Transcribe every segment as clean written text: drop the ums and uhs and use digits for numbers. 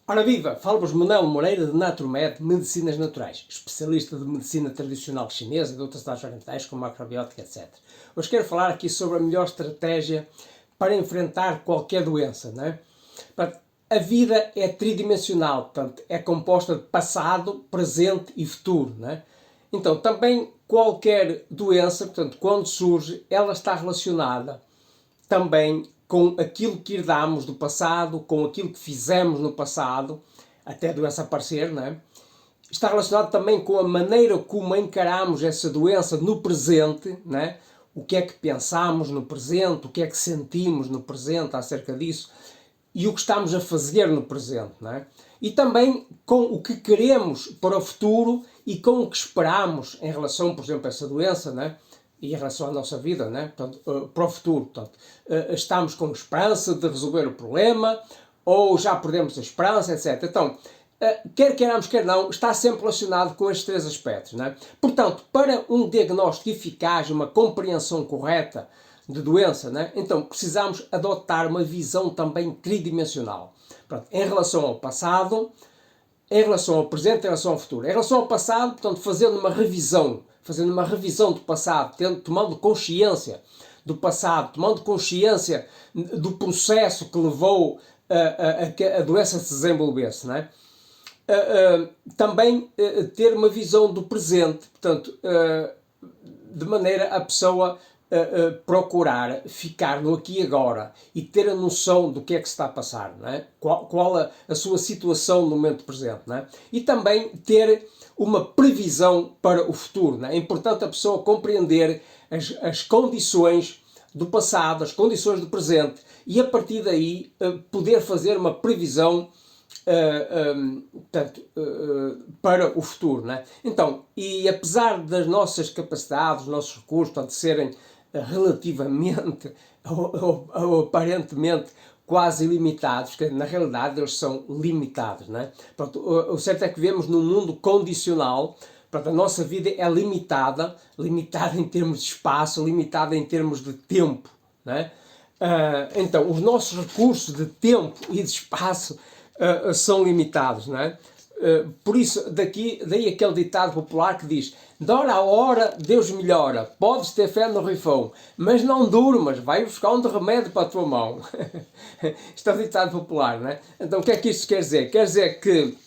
Ora viva, falo-vos Manuel Moreira de Naturmed, Medicinas Naturais, especialista de medicina tradicional chinesa e de outras áreas orientais como macrobiótica, etc. Hoje quero falar aqui sobre a melhor estratégia para enfrentar qualquer doença, não é? Portanto, a vida é tridimensional, portanto, é composta de passado, presente e futuro, não é? Então, também qualquer doença, portanto, quando surge, ela está relacionada também com aquilo que herdamos do passado, com aquilo que fizemos no passado, até a doença aparecer, não é? Está relacionado também com a maneira como encaramos essa doença no presente, não é? O que é que pensamos no presente, o que é que sentimos no presente acerca disso e o que estamos a fazer no presente, não é? E também com o que queremos para o futuro e com o que esperamos em relação, por exemplo, a essa doença, não é? E em relação à nossa vida, né? Portanto, para o futuro. Portanto, estamos com esperança de resolver o problema ou já perdemos a esperança, etc. Então, quer queiramos, quer não, está sempre relacionado com estes três aspectos. Né? Portanto, para um diagnóstico eficaz, uma compreensão correta de doença, né? Então precisamos adotar uma visão também tridimensional. Portanto, em relação ao passado, em relação ao presente, em relação ao futuro. Em relação ao passado, portanto, fazendo uma revisão do passado, tomando consciência do passado, tomando consciência do processo que levou a que a doença se desenvolvesse, não é? Também ter uma visão do presente, portanto, de maneira a pessoa procurar ficar no aqui e agora e ter a noção do que é que se está a passar, não é? Qual a sua situação no momento presente, não é? E também ter uma previsão para o futuro, não é? É importante a pessoa compreender as condições do passado, as condições do presente e a partir daí poder fazer uma previsão para o futuro, não é? Então, e apesar das nossas capacidades, dos nossos recursos, portanto, serem relativamente ou aparentemente quase ilimitados, que na realidade eles são limitados, não é? Pronto, o certo é que vivemos num mundo condicional. Pronto, a nossa vida é limitada em termos de espaço, limitada em termos de tempo, não é? Então, os nossos recursos de tempo e de espaço são limitados, não é? Por isso, daí aquele ditado popular que diz: de hora a hora Deus melhora, podes ter fé no rifão, mas não durmas, vai buscar um de remédio para a tua mão. Isto é um ditado popular, não é? Então o que é que isto quer dizer? Quer dizer que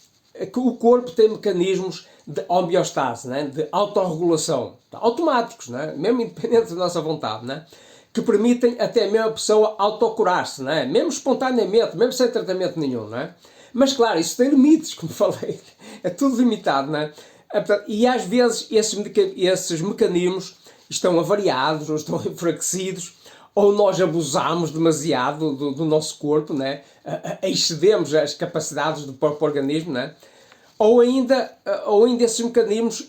o corpo tem mecanismos de homeostase, não é? De autorregulação, automáticos, não é? Mesmo independentes da nossa vontade, não é? Que permitem até mesmo a pessoa autocurar-se, não é? Mesmo espontaneamente, mesmo sem tratamento nenhum, não é? Mas claro, isso tem limites, como falei, é tudo limitado, não é? E às vezes esses mecanismos estão avariados ou estão enfraquecidos, ou nós abusamos demasiado do nosso corpo, não é? Excedemos as capacidades do próprio organismo, não é? Ou ainda esses mecanismos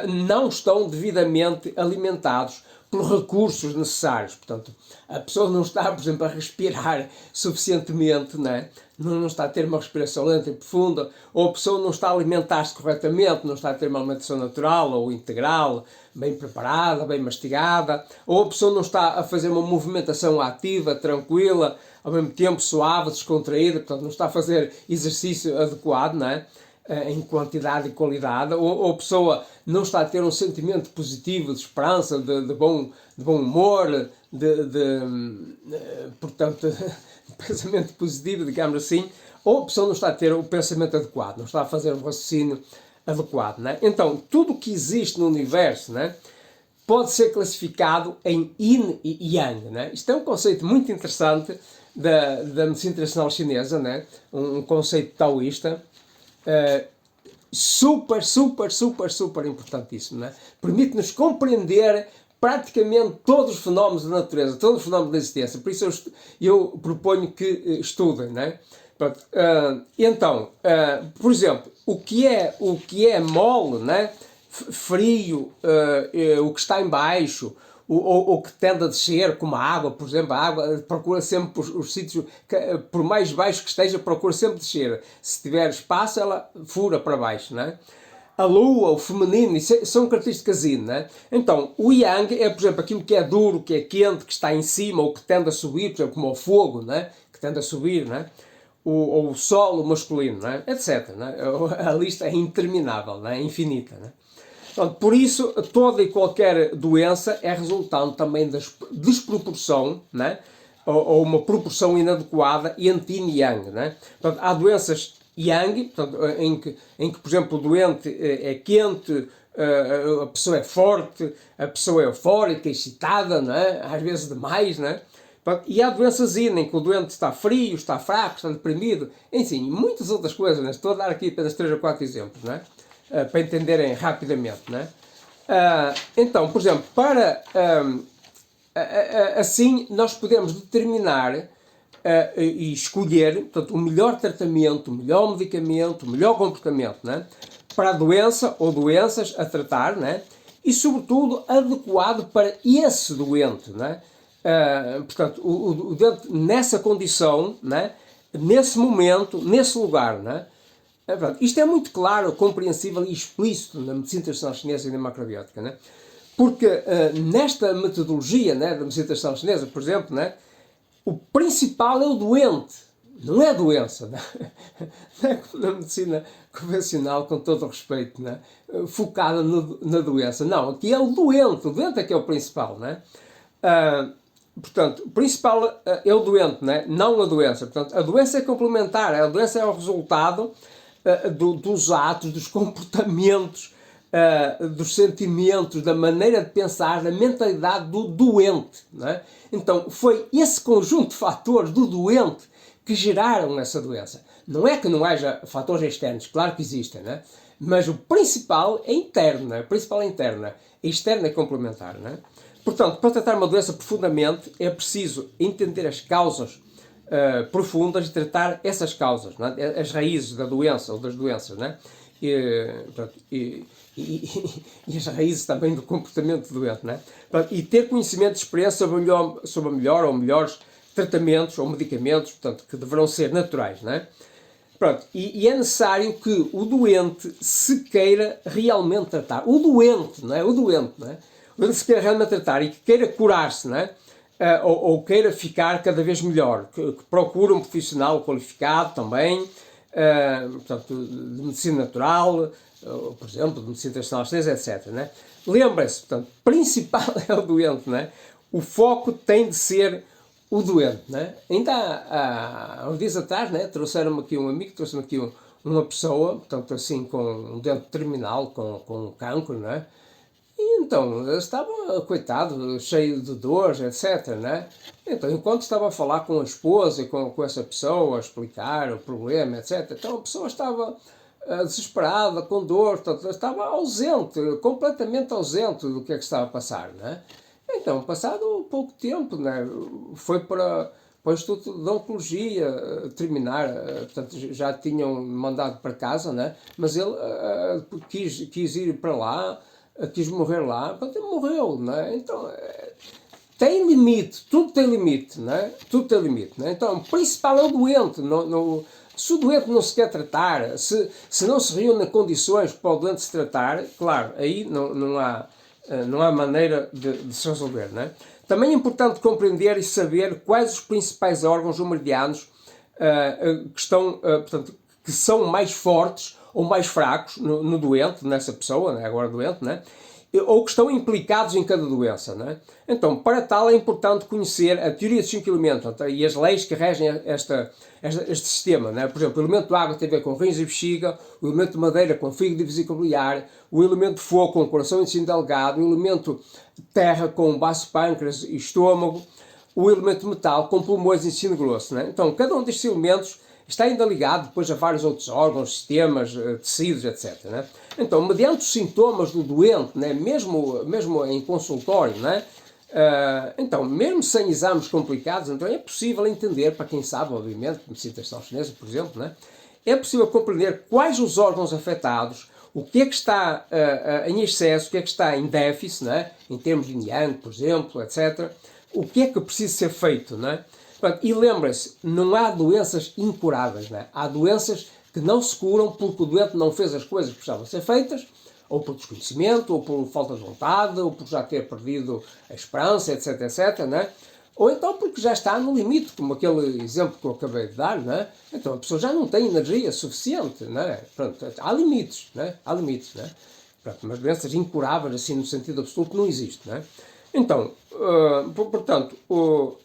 não estão devidamente alimentados pelos recursos necessários. Portanto, a pessoa não está, por exemplo, a respirar suficientemente, não é? Não está a ter uma respiração lenta e profunda, ou a pessoa não está a alimentar-se corretamente, não está a ter uma alimentação natural ou integral, bem preparada, bem mastigada, ou a pessoa não está a fazer uma movimentação ativa, tranquila, ao mesmo tempo suave, descontraída, portanto não está a fazer exercício adequado, não é? Em quantidade e qualidade, ou a pessoa não está a ter um sentimento positivo, de esperança, de bom humor, portanto, de pensamento positivo, digamos assim, ou a pessoa não está a ter o pensamento adequado, não está a fazer um raciocínio adequado, né? Então, tudo o que existe no universo, né, pode ser classificado em yin e yang, né? Isto é um conceito muito interessante da medicina tradicional chinesa, né? Um conceito taoísta, super importantíssimo, né? Permite-nos compreender praticamente todos os fenómenos da natureza, todos os fenómenos da existência. Por isso eu proponho que estudem, né? Então, por exemplo, o que é mole, né? Frio, o que está em baixo, ou que tende a descer, como a água, por exemplo. A água procura sempre os sítios, por mais baixo que esteja, procura sempre descer. Se tiver espaço, ela fura para baixo, não é? A lua, o feminino, são características yin, né? Então, o yang é, por exemplo, aquilo que é duro, que é quente, que está em cima, ou que tende a subir, por exemplo, como o fogo, né? Que tende a subir, né? ou o solo masculino, não é? Etc. Não é? A lista é interminável, não é? Infinita. Não é? Pronto, por isso, toda e qualquer doença é resultante também da desproporção, não é? Ou uma proporção inadequada entre yin e yang. Não é? Portanto, há doenças yang, portanto, em que, por exemplo, o doente é quente, a pessoa é forte, a pessoa é eufórica, excitada, não é? Às vezes demais, não é? E há doenças yin, em que o doente está frio, está fraco, está deprimido, enfim, muitas outras coisas. Né? Estou a dar aqui apenas 3 ou 4 exemplos, não é? Para entenderem rapidamente. Não é? Então, por exemplo, assim nós podemos determinar e escolher, portanto, o melhor tratamento, o melhor medicamento, o melhor comportamento, não é? Para a doença ou doenças a tratar, não é? E sobretudo adequado para esse doente, não é? Portanto, o doente nessa condição, não é? Nesse momento, nesse lugar, não é? Isto é muito claro, compreensível e explícito na medicina tradicional chinesa e na macrobiótica, não é? Porque nesta metodologia, né, da medicina tradicional chinesa, por exemplo, né, o principal é o doente, não é a doença. Né? Não é como na medicina convencional, com todo o respeito, né, focada na doença. Não, aqui é o doente é que é o principal. Né? Portanto, o principal é o doente, né? Não a doença. Portanto, a doença é complementar, a doença é o resultado dos atos, dos comportamentos, dos sentimentos, da maneira de pensar, da mentalidade do doente. Não é? Então, foi esse conjunto de fatores do doente que geraram essa doença. Não é que não haja fatores externos, claro que existem, não é? Mas o principal é interno, não é? O principal é interno, externo é complementar. Não é? Portanto, para tratar uma doença profundamente, é preciso entender as causas profundas e tratar essas causas, não é? As raízes da doença ou das doenças, não é? E as raízes também do comportamento do doente, não é? E ter conhecimento de experiência sobre a melhor ou melhores tratamentos ou medicamentos, portanto, que deverão ser naturais, não é? Pronto, e é necessário que o doente se queira realmente tratar. O doente, não é? O doente, não é? O doente se queira realmente tratar e que queira curar-se, não é? Ou queira ficar cada vez melhor, que procure um profissional qualificado também, portanto, de medicina natural, por exemplo, de medicina tradicional chinesa, etc. Né? Lembrem-se, portanto, principal é o doente, né? O foco tem de ser o doente. Né? Ainda há uns dias atrás, né, trouxeram-me aqui um amigo, trouxe-me aqui uma pessoa, portanto, assim, com um dente terminal, com cancro, né? E então, eu estava, coitado, cheio de dores, etc. Né? Então, enquanto estava a falar com a esposa e com essa pessoa, a explicar o problema, etc., então a pessoa estava desesperada, com dor, estava ausente, completamente ausente do que é que estava a passar. Né? Então, passado pouco tempo, né, foi para o Instituto de Oncologia terminar, portanto, já tinham mandado para casa, né? Mas ele quis ir para lá, quis morrer lá, portanto ele morreu, não é? Então, tem limite, tudo tem limite, não é? Tudo tem limite, não é? Então, o principal é o doente, se o doente não se quer tratar, se não se reúne condições para o doente se tratar, claro, aí não há maneira de se resolver, não é? Também é importante compreender e saber quais os principais órgãos ou meridianos portanto, que são mais fortes ou mais fracos no doente, nessa pessoa, né, agora doente, né, ou que estão implicados em cada doença. Né? Então, para tal é importante conhecer a teoria dos 5 elementos e as leis que regem este sistema. Né? Por exemplo, o elemento água tem a ver com rins e bexiga, o elemento de madeira com fígado e vesícula biliar, o elemento de fogo com o coração e intestino delgado, o elemento terra com baço, pâncreas e estômago, o elemento de metal com pulmões e intestino grosso. Né? Então, cada um destes elementos está ainda ligado depois a vários outros órgãos, sistemas, tecidos, etc. Né? Então, mediante os sintomas do doente, né, mesmo em consultório, né, então, mesmo sem exames complicados, então é possível entender, para quem sabe, obviamente, medicina tradicional chinesa, por exemplo, né, é possível compreender quais os órgãos afetados, o que é que está em excesso, o que é que está em déficit, né, em termos de yang, por exemplo, etc. O que é que precisa ser feito, né? E lembrem-se, não há doenças incuráveis, né? Há doenças que não se curam porque o doente não fez as coisas que precisavam ser feitas, ou por desconhecimento, ou por falta de vontade, ou por já ter perdido a esperança, etc, etc, né? ou então porque já está no limite, como aquele exemplo que eu acabei de dar, não é? Então a pessoa já não tem energia suficiente, não é? Pronto, há limites, não é? Há limites, não é? Pronto, mas doenças incuráveis, assim, no sentido absoluto, não existe, não é? Então, portanto, o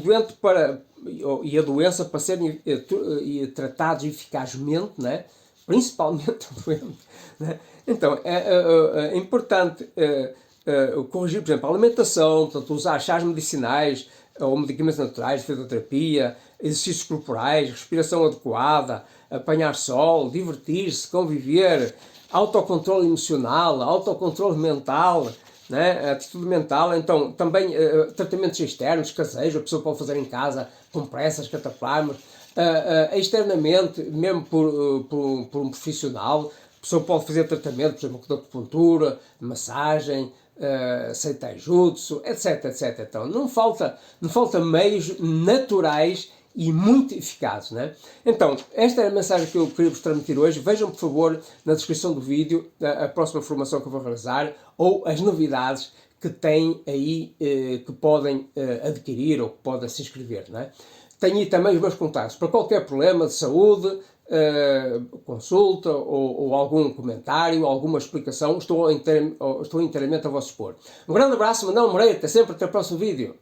doente e a doença para serem tratados eficazmente, né? Principalmente o doente, né? Então é importante corrigir, por exemplo, a alimentação, portanto, usar chás medicinais ou medicamentos naturais, fisioterapia, exercícios corporais, respiração adequada, apanhar sol, divertir-se, conviver, autocontrole emocional, autocontrole mental, né? Atitude mental, então também tratamentos externos, caseiros, a pessoa pode fazer em casa, compressas, cataplasmas, externamente, mesmo por um profissional, a pessoa pode fazer tratamento, por exemplo, de acupuntura, massagem, Seitai Jutsu, etc, etc. Então não falta meios naturais e muito eficazes, né? Então, esta é a mensagem que eu queria vos transmitir hoje. Vejam, por favor, na descrição do vídeo a próxima formação que eu vou realizar ou as novidades que têm aí, que podem adquirir ou que podem se inscrever, né? Tenho aí também os meus contatos para qualquer problema de saúde, consulta ou algum comentário, alguma explicação, estou inteiramente a vosso dispor. Um grande abraço, Manuel Moreira, até sempre, até o próximo vídeo.